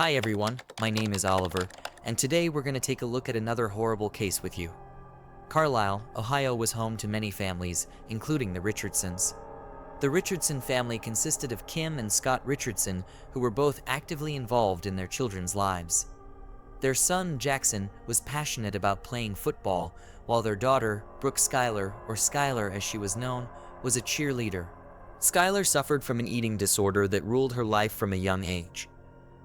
Hi everyone, my name is Oliver, and today we're going to take a look at another horrible case with you. Carlisle, Ohio was home to many families, including the Richardsons. The Richardson family consisted of Kim and Scott Richardson, who were both actively involved in their children's lives. Their son, Jackson, was passionate about playing football, while their daughter, Brooke Skylar, or Skylar as she was known, was a cheerleader. Skylar suffered from an eating disorder that ruled her life from a young age.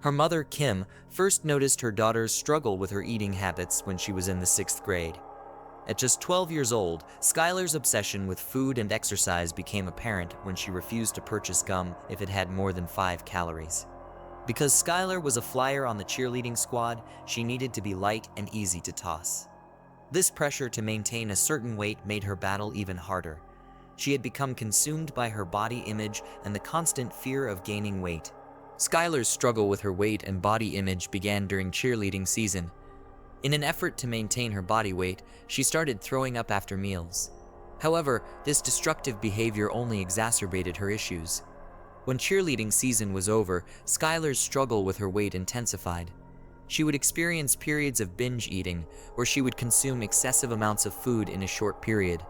Her mother, Kim, first noticed her daughter's struggle with her eating habits when she was in the 6th grade. At just 12 years old, Skylar's obsession with food and exercise became apparent when she refused to purchase gum if it had more than 5 calories. Because Skylar was a flyer on the cheerleading squad, she needed to be light and easy to toss. This pressure to maintain a certain weight made her battle even harder. She had become consumed by her body image and the constant fear of gaining weight. Skylar's struggle with her weight and body image began during cheerleading season. In an effort to maintain her body weight, she started throwing up after meals. However, this destructive behavior only exacerbated her issues. When cheerleading season was over, Skylar's struggle with her weight intensified. She would experience periods of binge eating, where she would consume excessive amounts of food in a short period.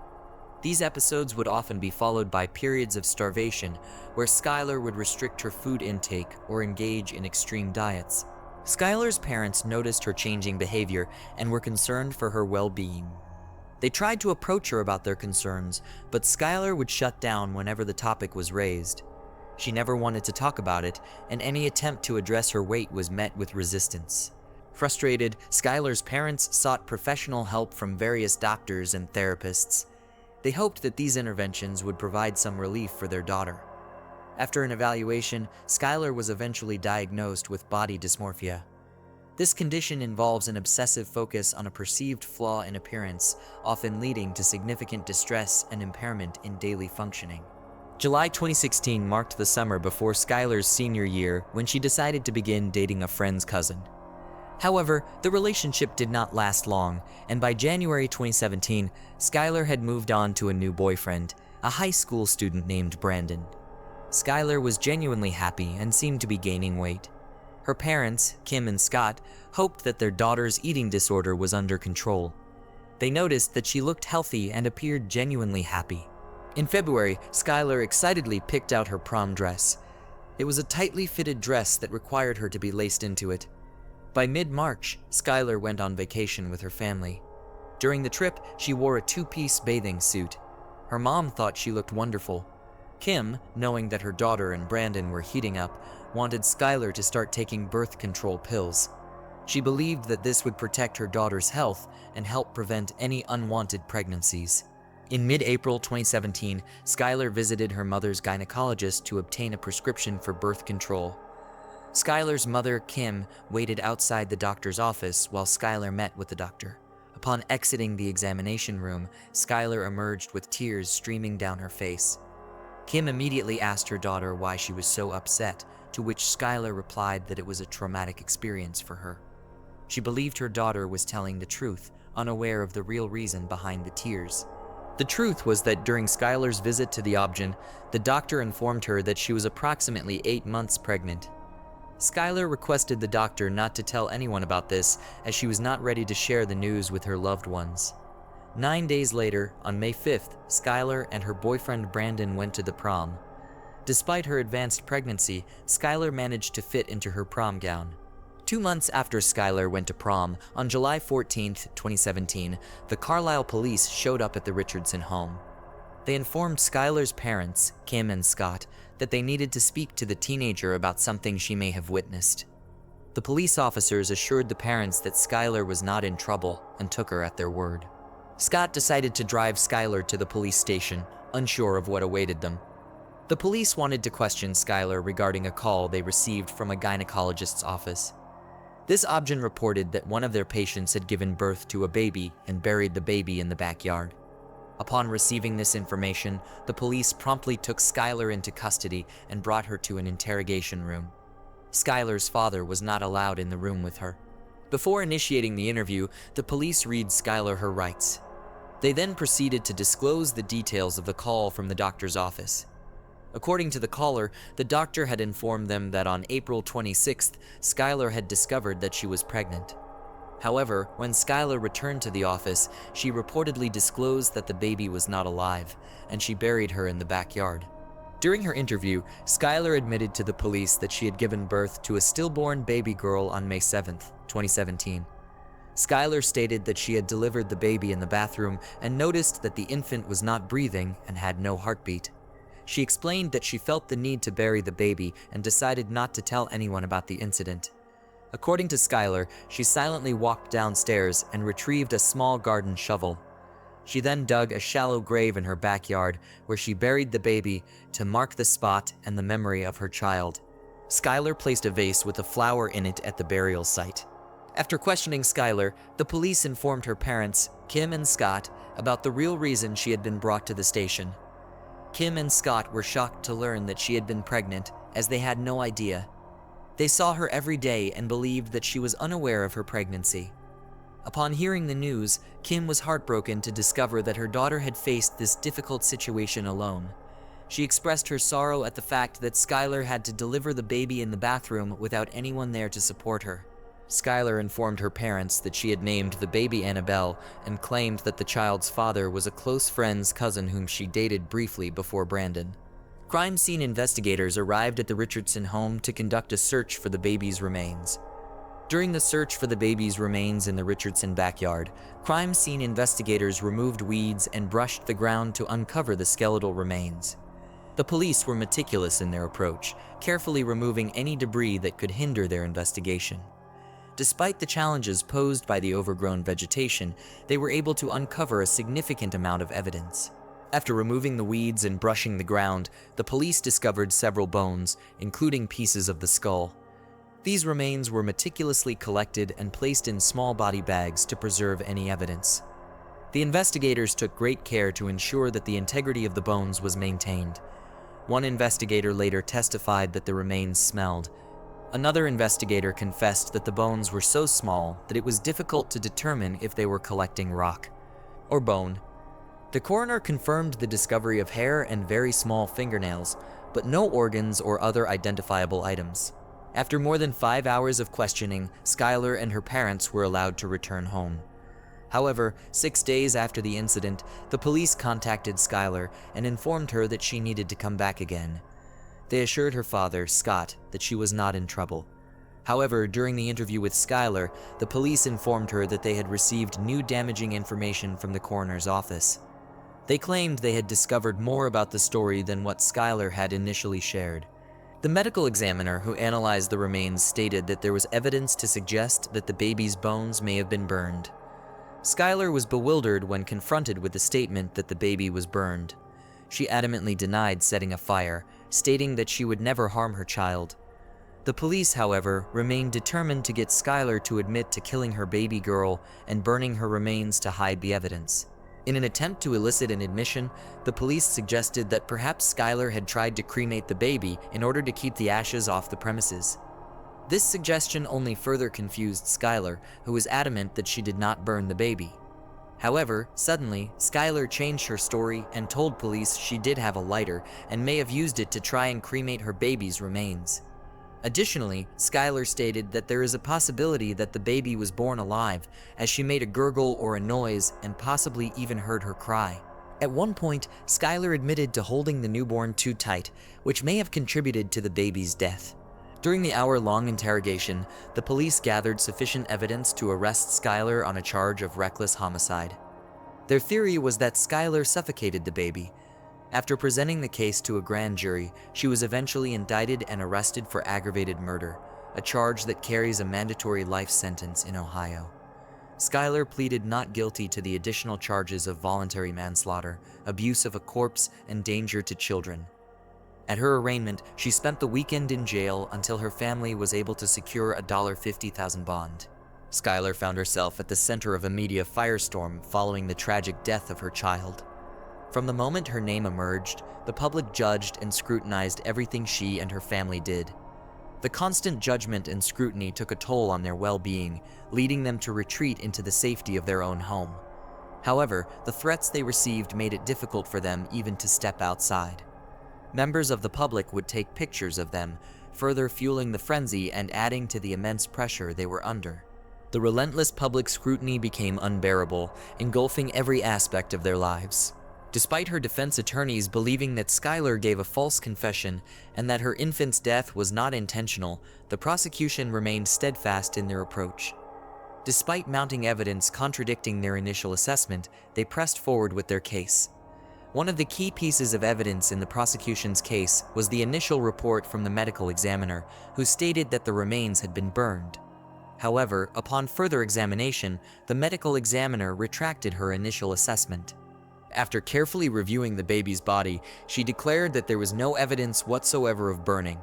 These episodes would often be followed by periods of starvation, where Skylar would restrict her food intake or engage in extreme diets. Skylar's parents noticed her changing behavior and were concerned for her well-being. They tried to approach her about their concerns, but Skylar would shut down whenever the topic was raised. She never wanted to talk about it, and any attempt to address her weight was met with resistance. Frustrated, Skylar's parents sought professional help from various doctors and therapists. They hoped that these interventions would provide some relief for their daughter. After an evaluation, Skylar was eventually diagnosed with body dysmorphia. This condition involves an obsessive focus on a perceived flaw in appearance, often leading to significant distress and impairment in daily functioning. July 2016 marked the summer before Skylar's senior year when she decided to begin dating a friend's cousin. However, the relationship did not last long, and by January 2017, Skylar had moved on to a new boyfriend, a high school student named Brandon. Skylar was genuinely happy and seemed to be gaining weight. Her parents, Kim and Scott, hoped that their daughter's eating disorder was under control. They noticed that she looked healthy and appeared genuinely happy. In February, Skylar excitedly picked out her prom dress. It was a tightly fitted dress that required her to be laced into it. By mid-March, Skylar went on vacation with her family. During the trip, she wore a 2-piece bathing suit. Her mom thought she looked wonderful. Kim, knowing that her daughter and Brandon were heating up, wanted Skylar to start taking birth control pills. She believed that this would protect her daughter's health and help prevent any unwanted pregnancies. In mid-April 2017, Skylar visited her mother's gynecologist to obtain a prescription for birth control. Skylar's mother, Kim, waited outside the doctor's office while Skylar met with the doctor. Upon exiting the examination room, Skylar emerged with tears streaming down her face. Kim immediately asked her daughter why she was so upset, to which Skylar replied that it was a traumatic experience for her. She believed her daughter was telling the truth, unaware of the real reason behind the tears. The truth was that during Skylar's visit to the OBGYN, the doctor informed her that she was approximately 8 months pregnant. Skylar requested the doctor not to tell anyone about this, as she was not ready to share the news with her loved ones. 9 days later, on May 5th, Skylar and her boyfriend Brandon went to the prom. Despite her advanced pregnancy, Skylar managed to fit into her prom gown. 2 months after Skylar went to prom, on July 14th, 2017, the Carlisle police showed up at the Richardson home. They informed Skylar's parents, Kim and Scott, that they needed to speak to the teenager about something she may have witnessed. The police officers assured the parents that Skylar was not in trouble and took her at their word. Scott decided to drive Skylar to the police station, unsure of what awaited them. The police wanted to question Skylar regarding a call they received from a gynecologist's office. This OBGYN reported that one of their patients had given birth to a baby and buried the baby in the backyard. Upon receiving this information, the police promptly took Skylar into custody and brought her to an interrogation room. Skylar's father was not allowed in the room with her. Before initiating the interview, the police read Skylar her rights. They then proceeded to disclose the details of the call from the doctor's office. According to the caller, the doctor had informed them that on April 26th, Skylar had discovered that she was pregnant. However, when Skylar returned to the office, she reportedly disclosed that the baby was not alive, and she buried her in the backyard. During her interview, Skylar admitted to the police that she had given birth to a stillborn baby girl on May 7, 2017. Skylar stated that she had delivered the baby in the bathroom and noticed that the infant was not breathing and had no heartbeat. She explained that she felt the need to bury the baby and decided not to tell anyone about the incident. According to Skylar, she silently walked downstairs and retrieved a small garden shovel. She then dug a shallow grave in her backyard where she buried the baby to mark the spot and the memory of her child. Skylar placed a vase with a flower in it at the burial site. After questioning Skylar, the police informed her parents, Kim and Scott, about the real reason she had been brought to the station. Kim and Scott were shocked to learn that she had been pregnant, as they had no idea. They saw her every day and believed that she was unaware of her pregnancy. Upon hearing the news, Kim was heartbroken to discover that her daughter had faced this difficult situation alone. She expressed her sorrow at the fact that Skylar had to deliver the baby in the bathroom without anyone there to support her. Skylar informed her parents that she had named the baby Annabelle and claimed that the child's father was a close friend's cousin whom she dated briefly before Brandon. Crime scene investigators arrived at the Richardson home to conduct a search for the baby's remains. During the search for the baby's remains in the Richardson backyard, crime scene investigators removed weeds and brushed the ground to uncover the skeletal remains. The police were meticulous in their approach, carefully removing any debris that could hinder their investigation. Despite the challenges posed by the overgrown vegetation, they were able to uncover a significant amount of evidence. After removing the weeds and brushing the ground, the police discovered several bones, including pieces of the skull. These remains were meticulously collected and placed in small body bags to preserve any evidence. The investigators took great care to ensure that the integrity of the bones was maintained. One investigator later testified that the remains smelled. Another investigator confessed that the bones were so small that it was difficult to determine if they were collecting rock or bone. The coroner confirmed the discovery of hair and very small fingernails, but no organs or other identifiable items. After more than 5 hours of questioning, Skylar and her parents were allowed to return home. However, 6 days after the incident, the police contacted Skylar and informed her that she needed to come back again. They assured her father, Scott, that she was not in trouble. However, during the interview with Skylar, the police informed her that they had received new damaging information from the coroner's office. They claimed they had discovered more about the story than what Skylar had initially shared. The medical examiner who analyzed the remains stated that there was evidence to suggest that the baby's bones may have been burned. Skylar was bewildered when confronted with the statement that the baby was burned. She adamantly denied setting a fire, stating that she would never harm her child. The police, however, remained determined to get Skylar to admit to killing her baby girl and burning her remains to hide the evidence. In an attempt to elicit an admission, the police suggested that perhaps Skylar had tried to cremate the baby in order to keep the ashes off the premises. This suggestion only further confused Skylar, who was adamant that she did not burn the baby. However, suddenly, Skylar changed her story and told police she did have a lighter and may have used it to try and cremate her baby's remains. Additionally, Skylar stated that there is a possibility that the baby was born alive, as she made a gurgle or a noise and possibly even heard her cry. At one point, Skylar admitted to holding the newborn too tight, which may have contributed to the baby's death. During the hour-long interrogation, the police gathered sufficient evidence to arrest Skylar on a charge of reckless homicide. Their theory was that Skylar suffocated the baby. After presenting the case to a grand jury, she was eventually indicted and arrested for aggravated murder, a charge that carries a mandatory life sentence in Ohio. Skylar pleaded not guilty to the additional charges of voluntary manslaughter, abuse of a corpse, and danger to children. At her arraignment, she spent the weekend in jail until her family was able to secure a $50,000 bond. Skylar found herself at the center of a media firestorm following the tragic death of her child. From the moment her name emerged, the public judged and scrutinized everything she and her family did. The constant judgment and scrutiny took a toll on their well-being, leading them to retreat into the safety of their own home. However, the threats they received made it difficult for them even to step outside. Members of the public would take pictures of them, further fueling the frenzy and adding to the immense pressure they were under. The relentless public scrutiny became unbearable, engulfing every aspect of their lives. Despite her defense attorneys believing that Skylar gave a false confession and that her infant's death was not intentional, the prosecution remained steadfast in their approach. Despite mounting evidence contradicting their initial assessment, they pressed forward with their case. One of the key pieces of evidence in the prosecution's case was the initial report from the medical examiner, who stated that the remains had been burned. However, upon further examination, the medical examiner retracted her initial assessment. After carefully reviewing the baby's body, she declared that there was no evidence whatsoever of burning.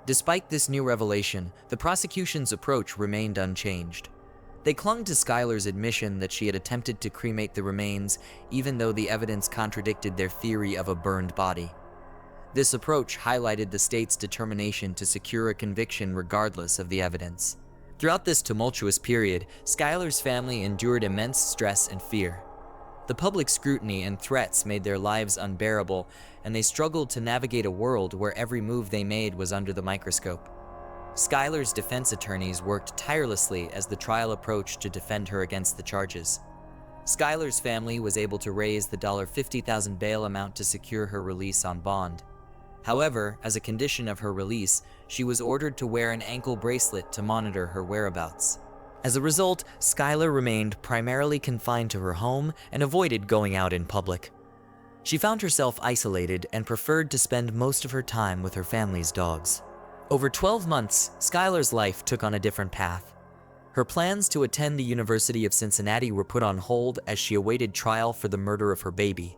Despite this new revelation, the prosecution's approach remained unchanged. They clung to Skylar's admission that she had attempted to cremate the remains, even though the evidence contradicted their theory of a burned body. This approach highlighted the state's determination to secure a conviction regardless of the evidence. Throughout this tumultuous period, Skylar's family endured immense stress and fear. The public scrutiny and threats made their lives unbearable, and they struggled to navigate a world where every move they made was under the microscope. Skylar's defense attorneys worked tirelessly as the trial approached to defend her against the charges. Skylar's family was able to raise the $50,000 bail amount to secure her release on bond. However, as a condition of her release, she was ordered to wear an ankle bracelet to monitor her whereabouts. As a result, Skylar remained primarily confined to her home and avoided going out in public. She found herself isolated and preferred to spend most of her time with her family's dogs. Over 12 months, Skylar's life took on a different path. Her plans to attend the University of Cincinnati were put on hold as she awaited trial for the murder of her baby.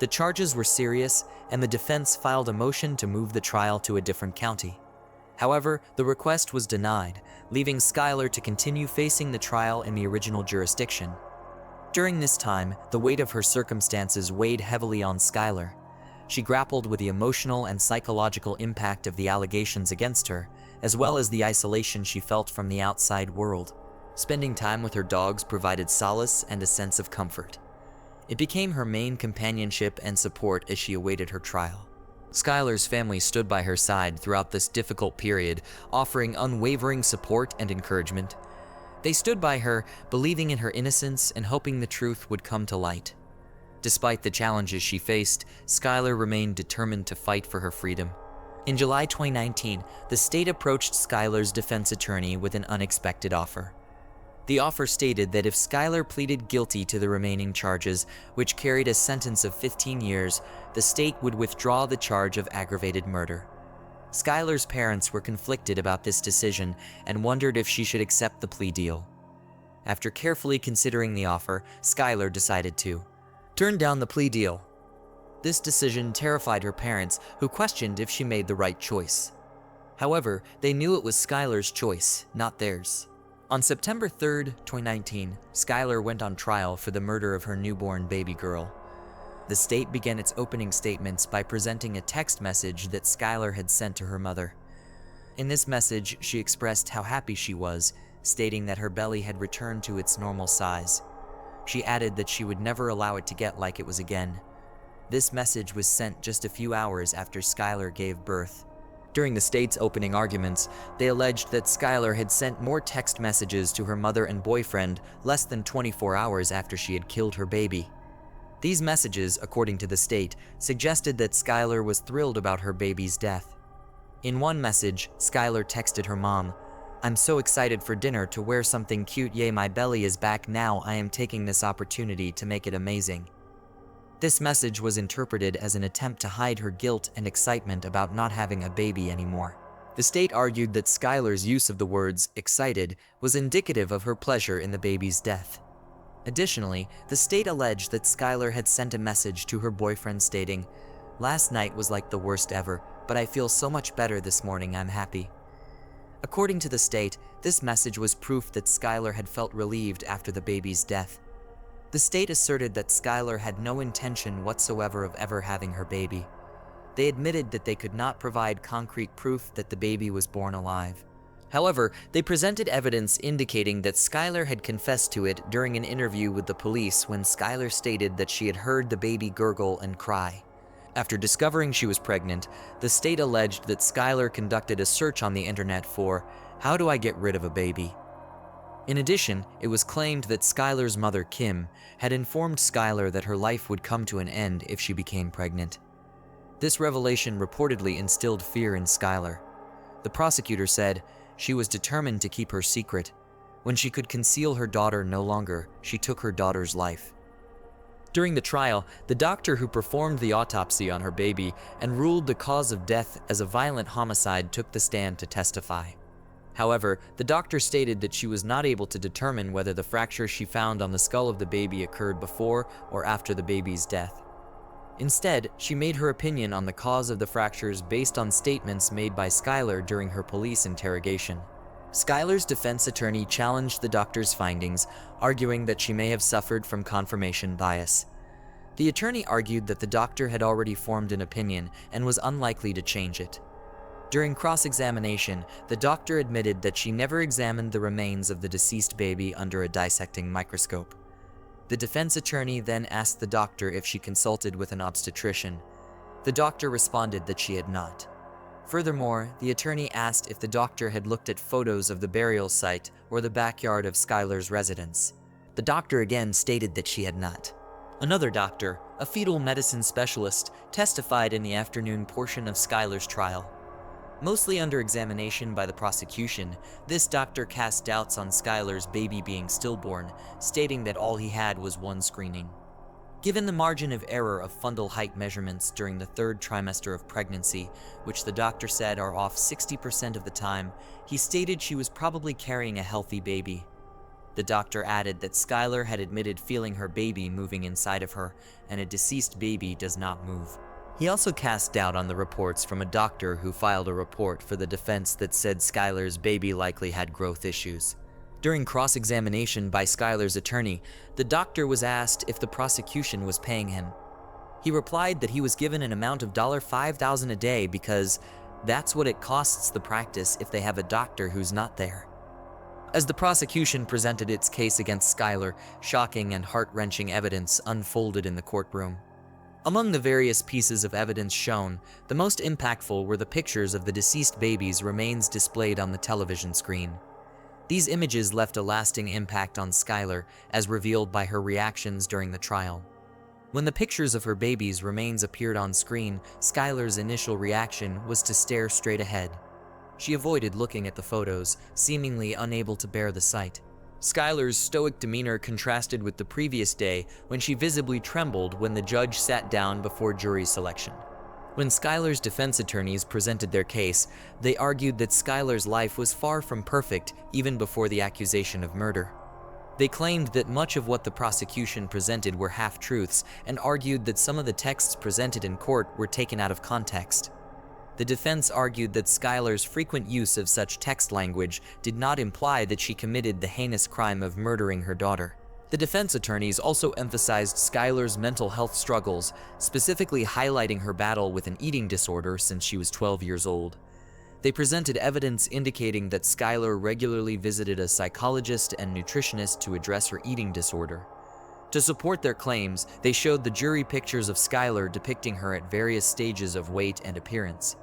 The charges were serious, and the defense filed a motion to move the trial to a different county. However, the request was denied, leaving Skylar to continue facing the trial in the original jurisdiction. During this time, the weight of her circumstances weighed heavily on Skylar. She grappled with the emotional and psychological impact of the allegations against her, as well as the isolation she felt from the outside world. Spending time with her dogs provided solace and a sense of comfort. It became her main companionship and support as she awaited her trial. Skylar's family stood by her side throughout this difficult period, offering unwavering support and encouragement. They stood by her, believing in her innocence and hoping the truth would come to light. Despite the challenges she faced, Skylar remained determined to fight for her freedom. In July 2019, the state approached Skylar's defense attorney with an unexpected offer. The offer stated that if Skylar pleaded guilty to the remaining charges, which carried a sentence of 15 years, the state would withdraw the charge of aggravated murder. Skylar's parents were conflicted about this decision and wondered if she should accept the plea deal. After carefully considering the offer, Skylar decided to turn down the plea deal. This decision terrified her parents, who questioned if she made the right choice. However, they knew it was Skylar's choice, not theirs. On September 3, 2019, Skylar went on trial for the murder of her newborn baby girl. The state began its opening statements by presenting a text message that Skylar had sent to her mother. In this message, she expressed how happy she was, stating that her belly had returned to its normal size. She added that she would never allow it to get like it was again. This message was sent just a few hours after Skylar gave birth. During the state's opening arguments, they alleged that Skylar had sent more text messages to her mother and boyfriend less than 24 hours after she had killed her baby. These messages, according to the state, suggested that Skylar was thrilled about her baby's death. In one message, Skylar texted her mom, "I'm so excited for dinner to wear something cute, yay, my belly is back now, I am taking this opportunity to make it amazing." This message was interpreted as an attempt to hide her guilt and excitement about not having a baby anymore. The state argued that Skylar's use of the words "excited" was indicative of her pleasure in the baby's death. Additionally, the state alleged that Skylar had sent a message to her boyfriend stating, "Last night was like the worst ever, but I feel so much better this morning, I'm happy." According to the state, this message was proof that Skylar had felt relieved after the baby's death. The state asserted that Skylar had no intention whatsoever of ever having her baby. They admitted that they could not provide concrete proof that the baby was born alive. However, they presented evidence indicating that Skylar had confessed to it during an interview with the police when Skylar stated that she had heard the baby gurgle and cry. After discovering she was pregnant, the state alleged that Skylar conducted a search on the internet for "How do I get rid of a baby?" In addition, it was claimed that Skylar's mother, Kim, had informed Skylar that her life would come to an end if she became pregnant. This revelation reportedly instilled fear in Skylar. The prosecutor said she was determined to keep her secret. When she could conceal her daughter no longer, she took her daughter's life. During the trial, the doctor who performed the autopsy on her baby and ruled the cause of death as a violent homicide took the stand to testify. However, the doctor stated that she was not able to determine whether the fracture she found on the skull of the baby occurred before or after the baby's death. Instead, she made her opinion on the cause of the fractures based on statements made by Skylar during her police interrogation. Skylar's defense attorney challenged the doctor's findings, arguing that she may have suffered from confirmation bias. The attorney argued that the doctor had already formed an opinion and was unlikely to change it. During cross-examination, the doctor admitted that she never examined the remains of the deceased baby under a dissecting microscope. The defense attorney then asked the doctor if she consulted with an obstetrician. The doctor responded that she had not. Furthermore, the attorney asked if the doctor had looked at photos of the burial site or the backyard of Skylar's residence. The doctor again stated that she had not. Another doctor, a fetal medicine specialist, testified in the afternoon portion of Skylar's trial. Mostly under examination by the prosecution, this doctor cast doubts on Skylar's baby being stillborn, stating that all he had was one screening. Given the margin of error of fundal height measurements during the third trimester of pregnancy, which the doctor said are off 60% of the time, he stated she was probably carrying a healthy baby. The doctor added that Skylar had admitted feeling her baby moving inside of her, and a deceased baby does not move. He also cast doubt on the reports from a doctor who filed a report for the defense that said Skylar's baby likely had growth issues. During cross-examination by Skylar's attorney, the doctor was asked if the prosecution was paying him. He replied that he was given an amount of $5,000 a day because that's what it costs the practice if they have a doctor who's not there. As the prosecution presented its case against Skylar, shocking and heart-wrenching evidence unfolded in the courtroom. Among the various pieces of evidence shown, the most impactful were the pictures of the deceased baby's remains displayed on the television screen. These images left a lasting impact on Skylar, as revealed by her reactions during the trial. When the pictures of her baby's remains appeared on screen, Skylar's initial reaction was to stare straight ahead. She avoided looking at the photos, seemingly unable to bear the sight. Skylar's stoic demeanor contrasted with the previous day when she visibly trembled when the judge sat down before jury selection. When Skylar's defense attorneys presented their case, they argued that Skylar's life was far from perfect even before the accusation of murder. They claimed that much of what the prosecution presented were half-truths and argued that some of the texts presented in court were taken out of context. The defense argued that Skylar's frequent use of such text language did not imply that she committed the heinous crime of murdering her daughter. The defense attorneys also emphasized Skylar's mental health struggles, specifically highlighting her battle with an eating disorder since she was 12 years old. They presented evidence indicating that Skylar regularly visited a psychologist and nutritionist to address her eating disorder. To support their claims, they showed the jury pictures of Skylar depicting her at various stages of weight and appearance.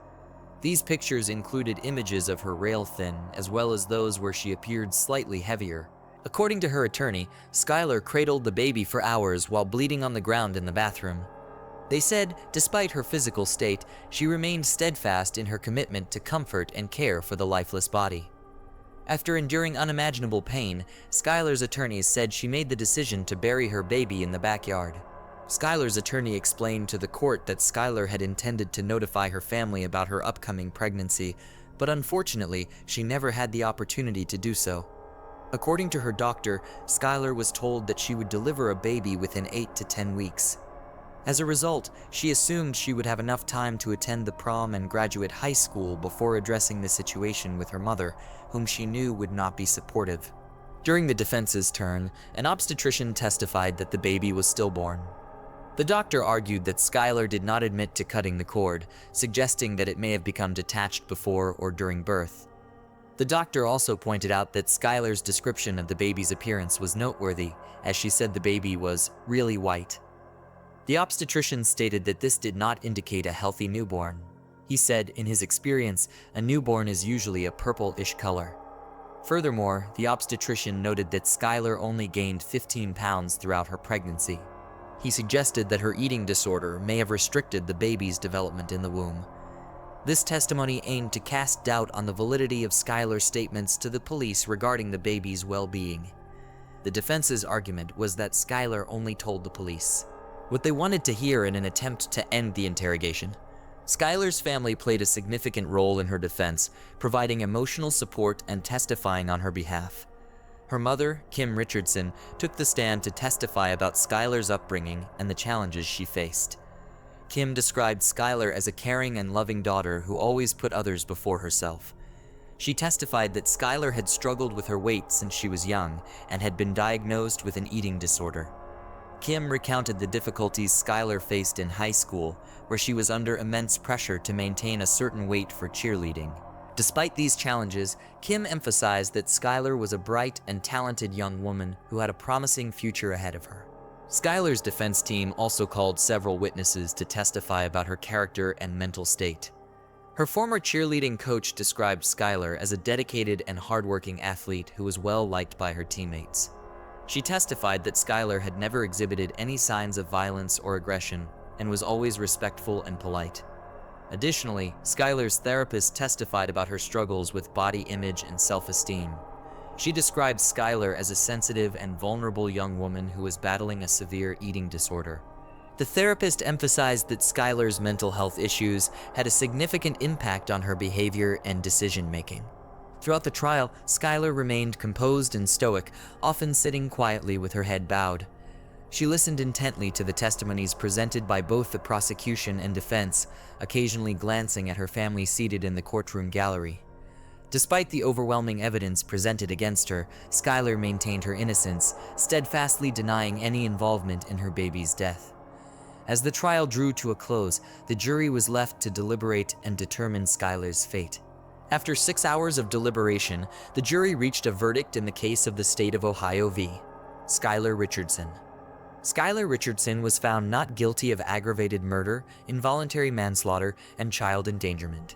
These pictures included images of her rail-thin, as well as those where she appeared slightly heavier. According to her attorney, Skylar cradled the baby for hours while bleeding on the ground in the bathroom. They said, despite her physical state, she remained steadfast in her commitment to comfort and care for the lifeless body. After enduring unimaginable pain, Skylar's attorneys said she made the decision to bury her baby in the backyard. Skylar's attorney explained to the court that Skylar had intended to notify her family about her upcoming pregnancy, but unfortunately, she never had the opportunity to do so. According to her doctor, Skylar was told that she would deliver a baby within 8 to 10 weeks. As a result, she assumed she would have enough time to attend the prom and graduate high school before addressing the situation with her mother, whom she knew would not be supportive. During the defense's turn, an obstetrician testified that the baby was stillborn. The doctor argued that Skylar did not admit to cutting the cord, suggesting that it may have become detached before or during birth. The doctor also pointed out that Skylar's description of the baby's appearance was noteworthy, as she said the baby was really white. The obstetrician stated that this did not indicate a healthy newborn. He said, in his experience, a newborn is usually a purple-ish color. Furthermore, the obstetrician noted that Skylar only gained 15 pounds throughout her pregnancy. He suggested that her eating disorder may have restricted the baby's development in the womb. This testimony aimed to cast doubt on the validity of Skylar's statements to the police regarding the baby's well-being. The defense's argument was that Skylar only told the police what they wanted to hear in an attempt to end the interrogation. Skylar's family played a significant role in her defense, providing emotional support and testifying on her behalf. Her mother, Kim Richardson, took the stand to testify about Skylar's upbringing and the challenges she faced. Kim described Skylar as a caring and loving daughter who always put others before herself. She testified that Skylar had struggled with her weight since she was young and had been diagnosed with an eating disorder. Kim recounted the difficulties Skylar faced in high school, where she was under immense pressure to maintain a certain weight for cheerleading. Despite these challenges, Kim emphasized that Skylar was a bright and talented young woman who had a promising future ahead of her. Skylar's defense team also called several witnesses to testify about her character and mental state. Her former cheerleading coach described Skylar as a dedicated and hardworking athlete who was well liked by her teammates. She testified that Skylar had never exhibited any signs of violence or aggression and was always respectful and polite. Additionally, Skylar's therapist testified about her struggles with body image and self-esteem. She described Skylar as a sensitive and vulnerable young woman who was battling a severe eating disorder. The therapist emphasized that Skylar's mental health issues had a significant impact on her behavior and decision-making. Throughout the trial, Skylar remained composed and stoic, often sitting quietly with her head bowed. She listened intently to the testimonies presented by both the prosecution and defense, occasionally glancing at her family seated in the courtroom gallery. Despite the overwhelming evidence presented against her, Skylar maintained her innocence, steadfastly denying any involvement in her baby's death. As the trial drew to a close, the jury was left to deliberate and determine Skylar's fate. After 6 hours of deliberation, the jury reached a verdict in the case of the state of Ohio v. Skylar Richardson. Skylar Richardson was found not guilty of aggravated murder, involuntary manslaughter, and child endangerment.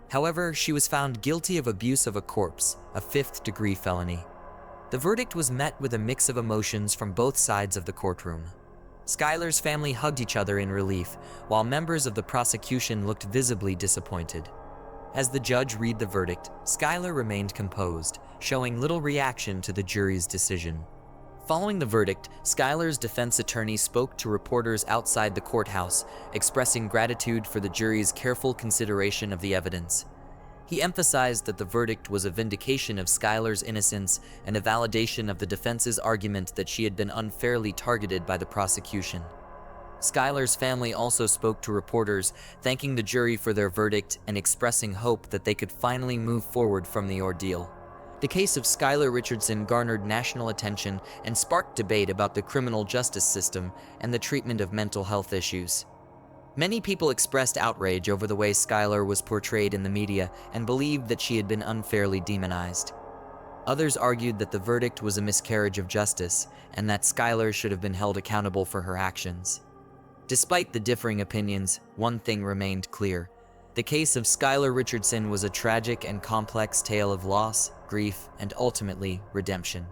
However, she was found guilty of abuse of a corpse, a 5th-degree felony. The verdict was met with a mix of emotions from both sides of the courtroom. Skylar's family hugged each other in relief, while members of the prosecution looked visibly disappointed. As the judge read the verdict, Skylar remained composed, showing little reaction to the jury's decision. Following the verdict, Skylar's defense attorney spoke to reporters outside the courthouse, expressing gratitude for the jury's careful consideration of the evidence. He emphasized that the verdict was a vindication of Skylar's innocence and a validation of the defense's argument that she had been unfairly targeted by the prosecution. Skylar's family also spoke to reporters, thanking the jury for their verdict and expressing hope that they could finally move forward from the ordeal. The case of Skylar Richardson garnered national attention and sparked debate about the criminal justice system and the treatment of mental health issues. Many people expressed outrage over the way Skylar was portrayed in the media and believed that she had been unfairly demonized. Others argued that the verdict was a miscarriage of justice and that Skylar should have been held accountable for her actions. Despite the differing opinions, one thing remained clear. The case of Skylar Richardson was a tragic and complex tale of loss, grief, and ultimately, redemption.